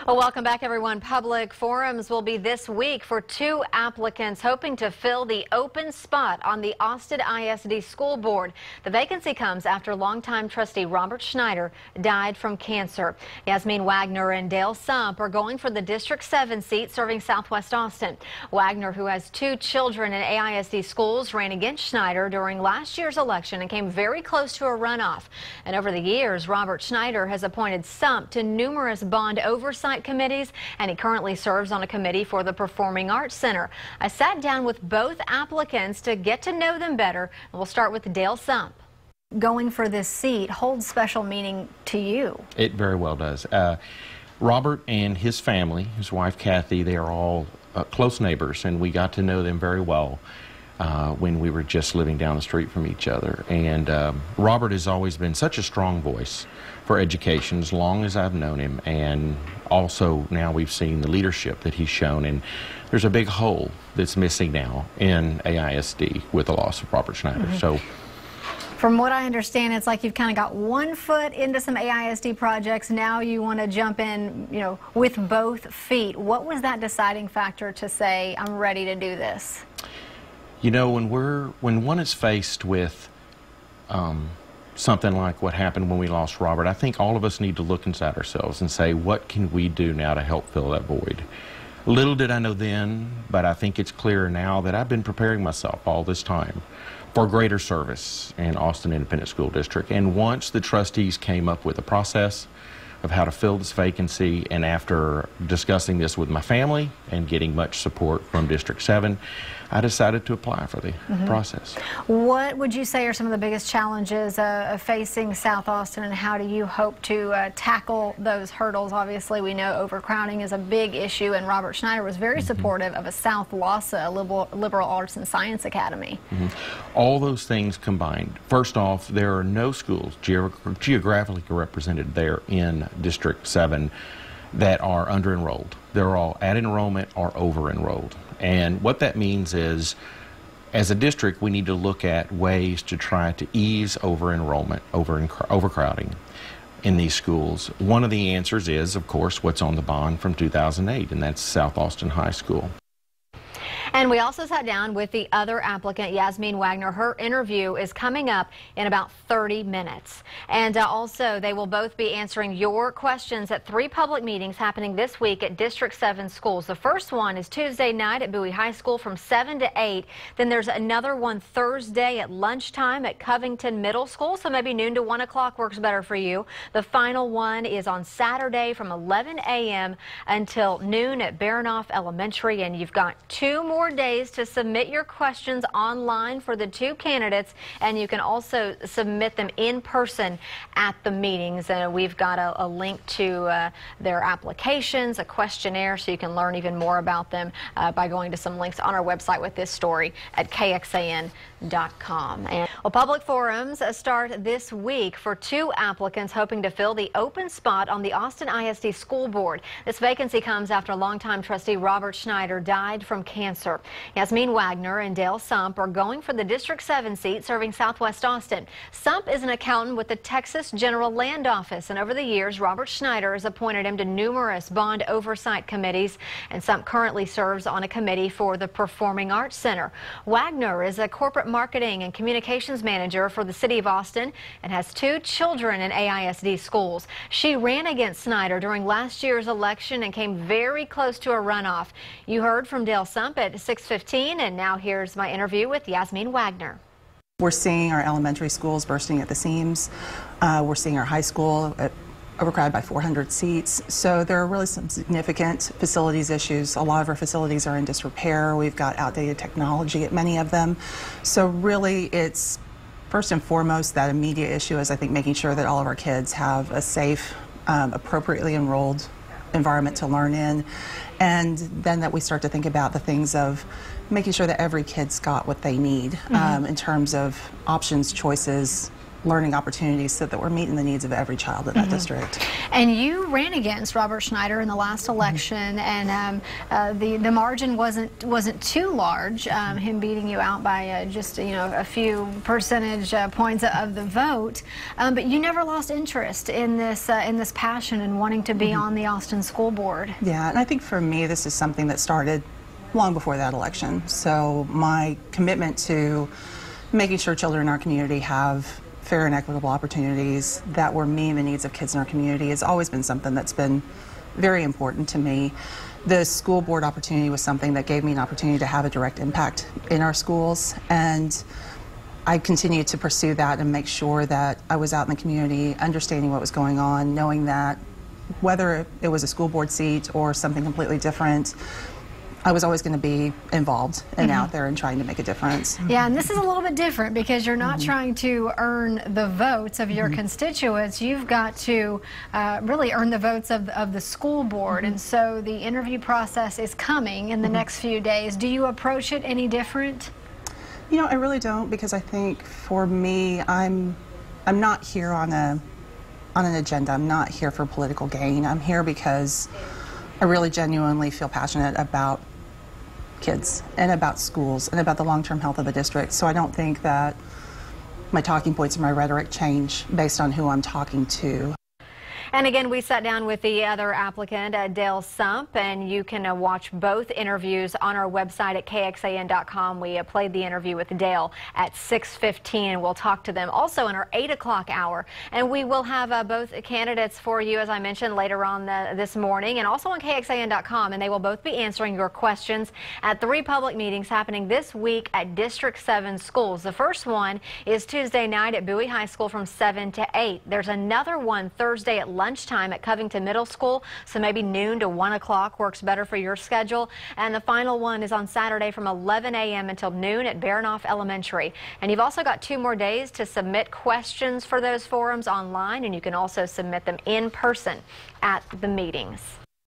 Well, welcome back, everyone. Public forums will be this week for 2 applicants hoping to fill the open spot on the Austin ISD School Board. The vacancy comes after longtime trustee Robert Schneider died from cancer. Yasmin Wagner and Dale Sump are going for the District 7 seat serving Southwest Austin. Wagner, who has 2 children in AISD schools, ran against Schneider during last year's election and came very close to a runoff. And over the years, Robert Schneider has appointed Sump to numerous bond oversight committees, and he currently serves on a committee for the Performing Arts Center. I sat down with both applicants to get to know them better, and we'll start with Dale Sump. Going for this seat holds special meaning to you. It very well does. Robert and his family, his wife Kathy, they are all close neighbors, and we got to know them very well when we were just living down the street from each other. And Robert has always been such a strong voice for education as long as I've known him, and also now we've seen the leadership that he's shown, and there's a big hole that's missing now in AISD with the loss of Robert Schneider. So from what I understand, it's like you've kind of got one foot into some AISD projects. Now you want to jump in, with both feet. What was that deciding factor to say, I'm ready to do this? When one is faced with something like what happened when we lost Robert, I think all of us need to look inside ourselves and say, what can we do now to help fill that void? Little did I know then, but I think it's clearer now that I've been preparing myself all this time for greater service in Austin Independent School District. And once the trustees came up with a process of how to fill this vacancy, and after discussing this with my family and getting much support from District 7, I decided to apply for the process. What would you say are some of the biggest challenges facing South Austin, and how do you hope to tackle those hurdles? Obviously, we know overcrowding is a big issue, and Robert Schneider was very supportive of a South LASA, Liberal Arts and Science Academy. All those things combined. First off, there are no schools geographically represented there in District 7 that are under-enrolled. They're all at enrollment or over-enrolled. And what that means is, as a district, we need to look at ways to try to ease over-enrollment, overcrowding in these schools. One of the answers is, of course, what's on the bond from 2008, and that's South Austin High School. And we also sat down with the other applicant, Yasmin Wagner. Her interview is coming up in about 30 minutes. And also, they will both be answering your questions at 3 public meetings happening this week at District 7 schools. The first one is Tuesday night at Bowie High School from 7 to 8. Then there's another one Thursday at lunchtime at Covington Middle School, so maybe noon to 1 o'clock works better for you. The final one is on Saturday from 11 a.m. until noon at Baranoff Elementary, and you've got 2 more days to submit your questions online for the 2 candidates, and you can also submit them in person at the meetings. We've got a link to their applications, a questionnaire, so you can learn even more about them by going to some links on our website with this story at kxan.com. Well, public forums start this week for 2 applicants hoping to fill the open spot on the Austin ISD School Board. This vacancy comes after longtime trustee Robert Schneider died from cancer. Yasmin Wagner and Dale Sump are going for the District 7 seat serving Southwest Austin. Sump is an accountant with the Texas General Land Office, and over the years, Robert Schneider has appointed him to numerous bond oversight committees, and Sump currently serves on a committee for the Performing Arts Center. Wagner is a corporate marketing and communications manager for the city of Austin and has 2 children in AISD schools. She ran against Schneider during last year's election and came very close to a runoff. You heard from Dale Sump at 6:15, and now here's my interview with Yasmin Wagner. We're seeing our elementary schools bursting at the seams. We're seeing our high school overcrowded by 400 seats. So there are really some significant facilities issues. A lot of our facilities are in disrepair. We've got outdated technology at many of them. So really, it's first and foremost that immediate issue is, I think, making sure that all of our kids have a safe, appropriately enrolled environment to learn in, and then that we start to think about the things of making sure that every kid's got what they need in terms of options, choices, learning opportunities so that we're meeting the needs of every child in that district. And you ran against Robert Schneider in the last election, and the margin wasn't too large. Him beating you out by just a few percentage points of the vote. But you never lost interest in this passion and wanting to be on the Austin School Board. Yeah, and I think for me this is something that started long before that election. So my commitment to making sure children in our community have fair and equitable opportunities that were meeting the needs of kids in our community has always been something that's been very important to me. The school board opportunity was something that gave me an opportunity to have a direct impact in our schools, and I continued to pursue that and make sure that I was out in the community understanding what was going on, knowing that whether it was a school board seat or something completely different, I was always going to be involved and out there and trying to make a difference. Yeah, and this is a little bit different because you're not trying to earn the votes of your constituents. You've got to really earn the votes of the school board. And so the interview process is coming in the next few days. Do you approach it any different? You know, I really don't, because I think for me, I'm not here on an agenda. I'm not here for political gain. I'm here because I really genuinely feel passionate about kids and about schools and about the long-term health of the district. So I don't think that my talking points and my rhetoric change based on who I'm talking to. And again, we sat down with the other applicant, Dale Sump, and you can watch both interviews on our website at KXAN.com. We played the interview with Dale at 6:15. We'll talk to them also in our 8 o'clock hour. And we will have both candidates for you, as I mentioned, later on this morning, and also on KXAN.com. And they will both be answering your questions at 3 public meetings happening this week at District 7 schools. The first one is Tuesday night at Bowie High School from 7 to 8. There's another one Thursday at lunchtime at Covington Middle School, so maybe noon to 1 o'clock works better for your schedule. And the final one is on Saturday from 11 a.m. until noon at Baranoff Elementary. And you've also got 2 more days to submit questions for those forums online, and you can also submit them in person at the meetings.